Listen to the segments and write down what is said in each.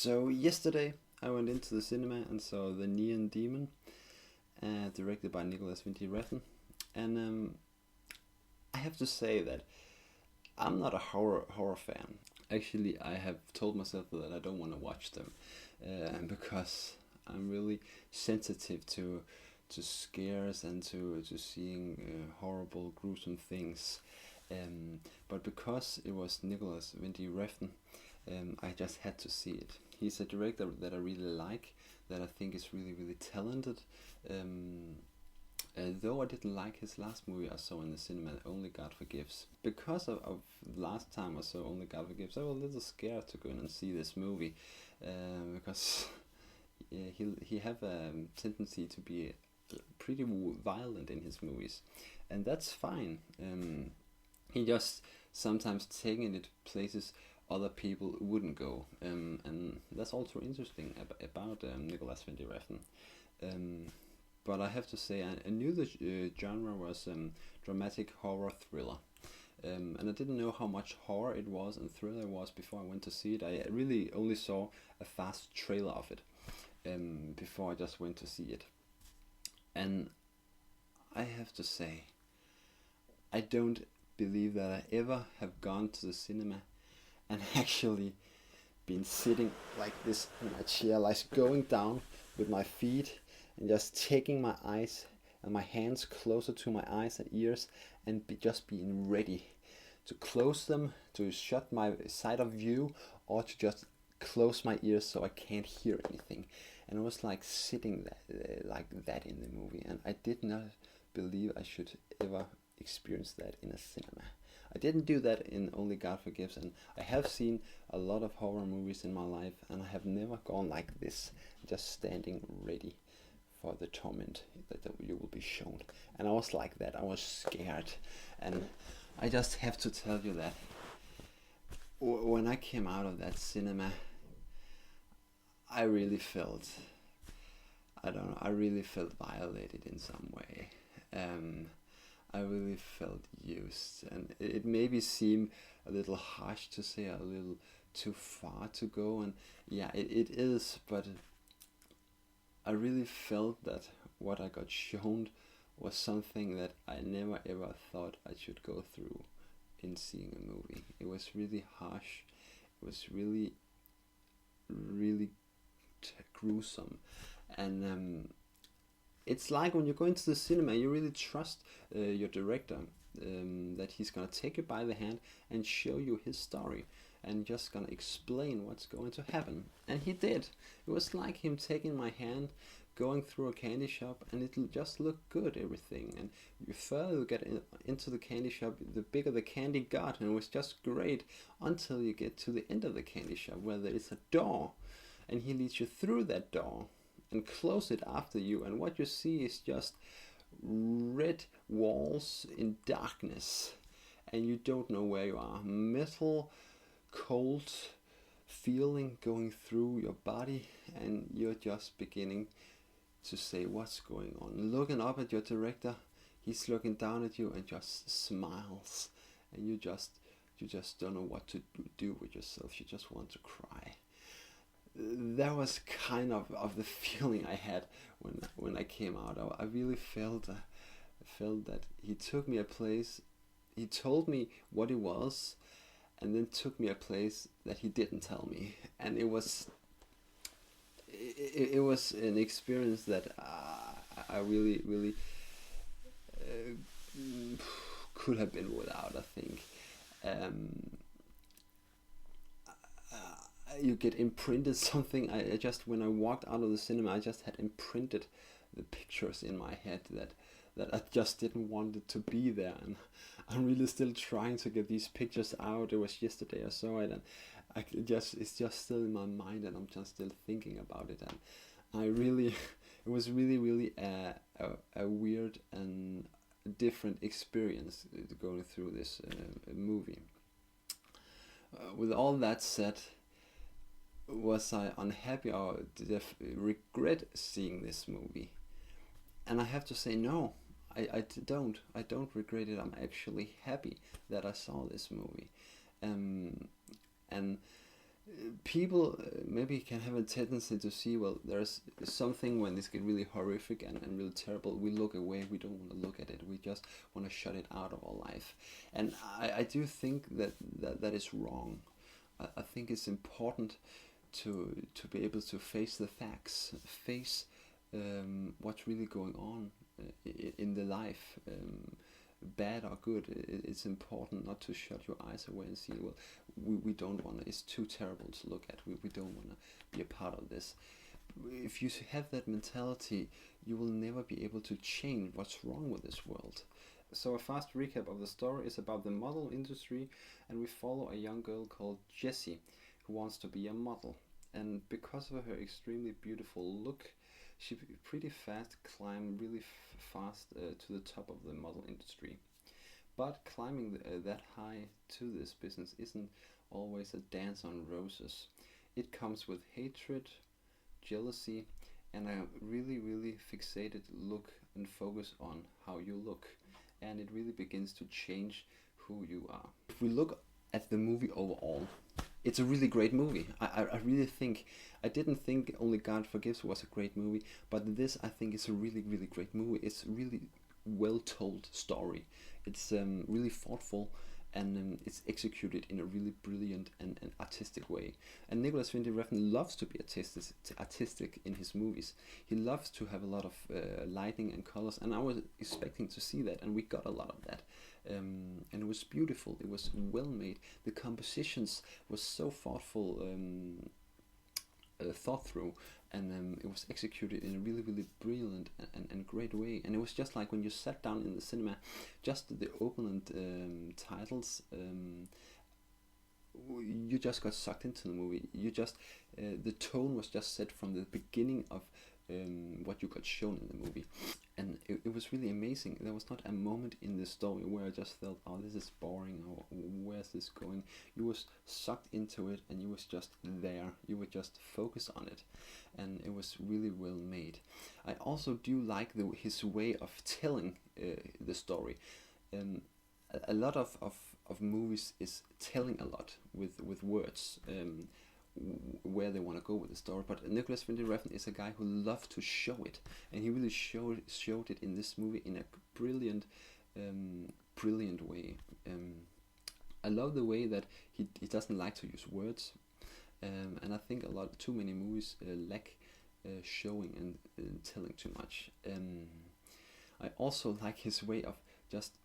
So yesterday I went into the cinema and saw The Neon Demon, directed by Nicholas Winding Refn, and I have to say that I'm not a horror fan. Actually, I have told myself that I don't want to watch them because I'm really sensitive to scares and to seeing horrible, gruesome things. But because it was Nicholas Winding Refn, I just had to see it. He's a director that I really like, that I think is really, really talented. Though I didn't like his last movie I saw in the cinema, Only God Forgives. Because of last time I saw Only God Forgives, I was a little scared to go in and see this movie, because he have a tendency to be pretty violent in his movies, and that's fine. He just sometimes taking it places other people wouldn't go, and that's also interesting about Nicholas Winding Refn. But I have to say, I knew the genre was dramatic horror thriller, and I didn't know how much horror it was and thriller it was before I went to see it. I really only saw a fast trailer of it before I just went to see it, and I have to say, I don't believe that I ever have gone to the cinema and actually been sitting like this in my chair, like going down with my feet and just taking my eyes and my hands closer to my eyes and ears and just being ready to close them, to shut my side of view, or to just close my ears so I can't hear anything. And it was like sitting like that in the movie, and I did not believe I should ever experience that in a cinema. I didn't do that in Only God Forgives, and I have seen a lot of horror movies in my life, and I have never gone like this, just standing ready for the torment that you will be shown. And I was like that, I was scared, and I just have to tell you that when I came out of that cinema, I really felt, I don't know, I really felt violated in some way. I really felt used, and it maybe seemed a little harsh to say, a little too far to go, and yeah, it is, but I really felt that what I got shown was something that I never ever thought I should go through in seeing a movie. It was really harsh, it was really, really gruesome, and it's like when you go into the cinema, you really trust your director, that he's gonna take you by the hand and show you his story and just gonna explain what's going to happen. And he did. It was like him taking my hand, going through a candy shop, and it'll just look good, everything. And the further you get into the candy shop, the bigger the candy got, and it was just great until you get to the end of the candy shop where there is a door, and he leads you through that door and close it after you, and what you see is just red walls in darkness, and you don't know where you are. Metal, cold feeling going through your body, and you're just beginning to say, what's going on? Looking up at your director, he's looking down at you and just smiles, and you just don't know what to do with yourself. You just want to cry. That was kind of the feeling I had when I came out. I really felt that he took me a place, he told me what it was, and then took me a place that he didn't tell me, and it was an experience that I really, really could have been without, I think. You get imprinted something. I just, when I walked out of the cinema, I just had imprinted the pictures in my head that I just didn't want it to be there, and I'm really still trying to get these pictures out. It was yesterday I saw it, and it's just still in my mind, and I'm just still thinking about it, and I really it was really, really a weird and different experience going through this movie. With all that said, was I unhappy or did I regret seeing this movie? And I have to say no, I don't regret it. I'm actually happy that I saw this movie, and people maybe can have a tendency to see, well, there's something when this get really horrific and really terrible, we look away, we don't want to look at it, we just want to shut it out of our life. And I do think that is wrong. I think it's important to be able to face the facts, face what's really going on in the life, bad or good. It's important not to shut your eyes away and see, well, we don't want to, it's too terrible to look at, we don't want to be a part of this. If you have that mentality, you will never be able to change what's wrong with this world. So a fast recap of the story is about the model industry, and we follow a young girl called Jessie who wants to be a model. And because of her extremely beautiful look, she pretty fast climbed really fast to the top of the model industry. But climbing that high to this business isn't always a dance on roses. It comes with hatred, jealousy, and a really fixated look and focus on how you look. And it really begins to change who you are. If we look at the movie overall, it's a really great movie. I really think, I didn't think Only God Forgives was a great movie, but this I think is a really great movie. It's really well told story. It's really thoughtful, and it's executed in a really brilliant and artistic way. And Nicolas Winding Refn loves to be artistic in his movies. He loves to have a lot of lighting and colors, and I was expecting to see that, and we got a lot of that. And it was beautiful, it was well made, the compositions was so thoughtful, thought through, and it was executed in a really brilliant and great way. And it was just like when you sat down in the cinema, just the opening titles, you just got sucked into the movie. You just the tone was just set from the beginning of what you got shown in the movie, and it was really amazing. There was not a moment in the story where I just felt, oh, this is boring, or where's this going. You was sucked into it, and you was just there. You would just focus on it, and it was really well made. I also do like his way of telling the story. A lot of movies is telling a lot with words, where they want to go with the story, but Nicolas Winding Refn is a guy who loves to show it, and he really showed it in this movie in a brilliant way. I love the way that he doesn't like to use words, and I think too many movies lack showing and telling too much. I also like his way of just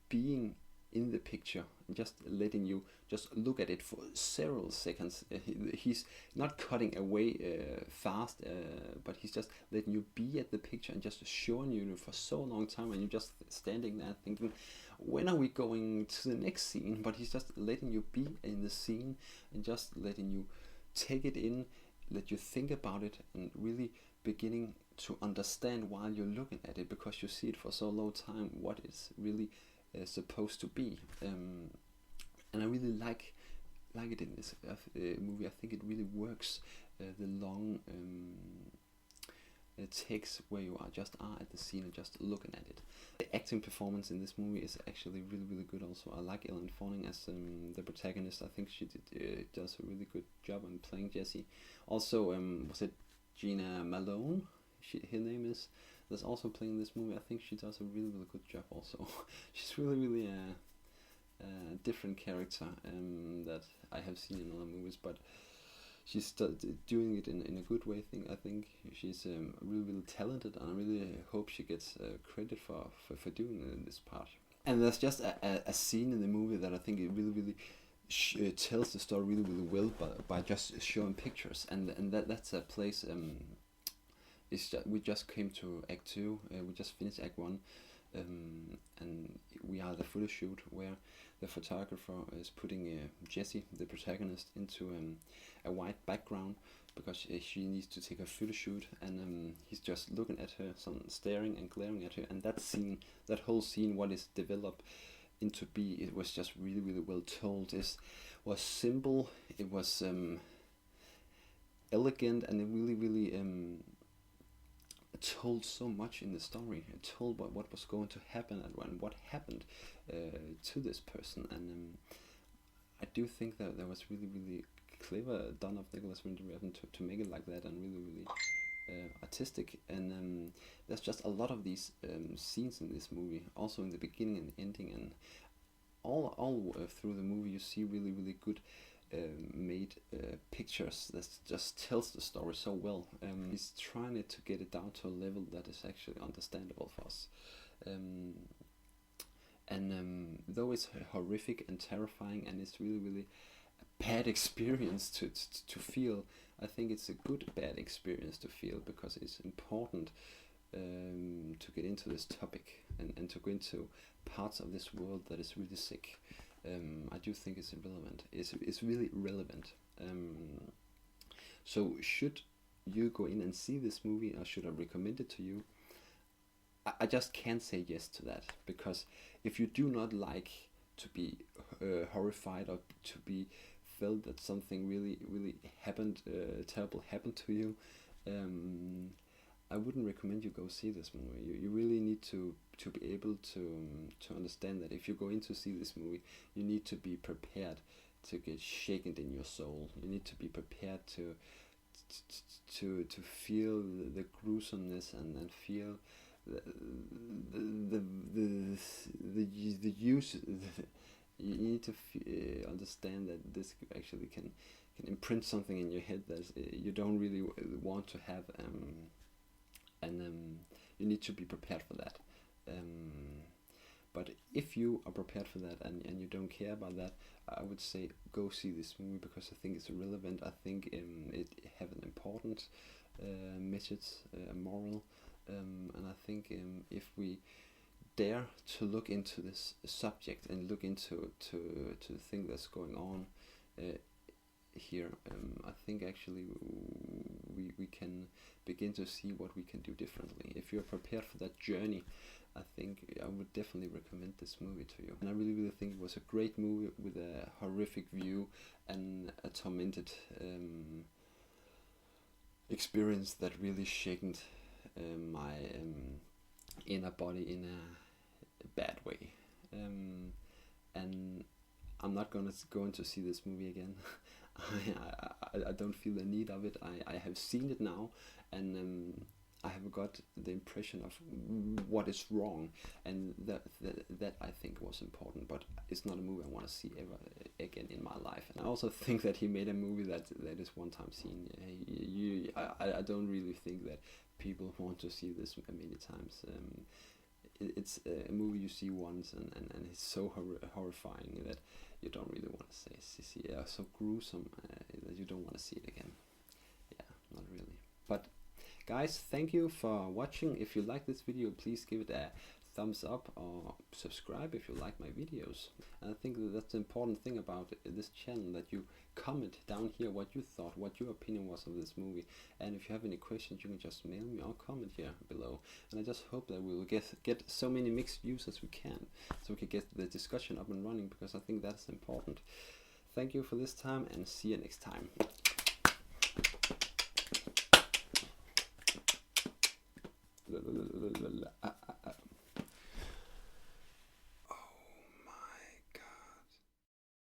being in the picture and just letting you just look at it for several seconds. He's not cutting away fast, but he's just letting you be at the picture and just showing you for so long time, and you're just standing there thinking, when are we going to the next scene? But he's just letting you be in the scene and just letting you take it in, let you think about it, and really beginning to understand while you're looking at it, because you see it for so long time what it's really supposed to be. And I really like it in this movie. I think it really works. The long takes where you are at the scene and just looking at it. The acting performance in this movie is actually really good also. I like Ellen Fanning as the protagonist. I think she does a really good job in playing Jessie. Also, was it Gina Malone? Her name is. That's also playing this movie. I think she does a really good job also. She's really a different character that I have seen in other movies, but she's doing it in a good way. I think she's really talented, and I really hope she gets credit for doing this part. And there's just a scene in the movie that I think it really tells the story really well by just showing pictures, and that's a place. We just came to Act 2, we just finished Act 1, and we are the photo shoot where the photographer is putting Jessie, the protagonist, into a white background because she needs to take a photo shoot, and he's just looking at her, staring and glaring at her, and that whole scene, what is developed into be, it was just really well told. It was simple, it was elegant, and it really told so much in the story. It told what was going to happen and what happened to this person, and I do think that there was really clever done of Nicholas Winding Refn to make it like that, and really artistic. And there's just a lot of these scenes in this movie, also in the beginning and ending, and all through the movie you see really good made pictures that just tells the story so well. He's trying to get it down to a level that is actually understandable for us. Though it's horrific and terrifying, and it's really a bad experience to feel, I think it's a good bad experience to feel, because it's important to get into this topic and to go into parts of this world that is really sick. I do think it's relevant. It's really relevant. So should you go in and see this movie, or should I recommend it to you? I just can't say yes to that, because if you do not like to be horrified, or to be felt that something really happened, terrible happened to you, I wouldn't recommend you go see this movie. You really need to be able to understand that if you go in to see this movie, you need to be prepared to get shaken in your soul. You need to be prepared to feel the gruesomeness, and feel the use. You need to understand that this actually can imprint something in your head that you don't really want to have, and you need to be prepared for that. But if you are prepared for that, and you don't care about that, I would say go see this movie, because I think it's relevant. I think it have an important message, moral, and I think if we dare to look into this subject and look into the thing that's going on here, I think actually we can begin to see what we can do differently. If you're prepared for that journey, I think I would definitely recommend this movie to you. And I really think it was a great movie with a horrific view and a tormented experience that really shaken my inner body in a bad way. And I'm not going to see this movie again. I don't feel the need of it. I have seen it now, and I have got the impression of what is wrong, and that I think was important. But it's not a movie I want to see ever again in my life. And I also think that he made a movie that is one time seen. I don't really think that people want to see this many times. It's a movie you see once, and it's so horrifying that you don't really want to see it. So gruesome that you don't want to see it again. Yeah, not really. But guys, thank you for watching. If you like this video, please give it a thumbs up, or subscribe if you like my videos. And I think that's the important thing about this channel, that you comment down here what you thought, what your opinion was of this movie. And if you have any questions, you can just mail me or comment here below. And I just hope that we will get so many mixed views as we can, so we can get the discussion up and running, because I think that's important. Thank you for this time, and see you next time.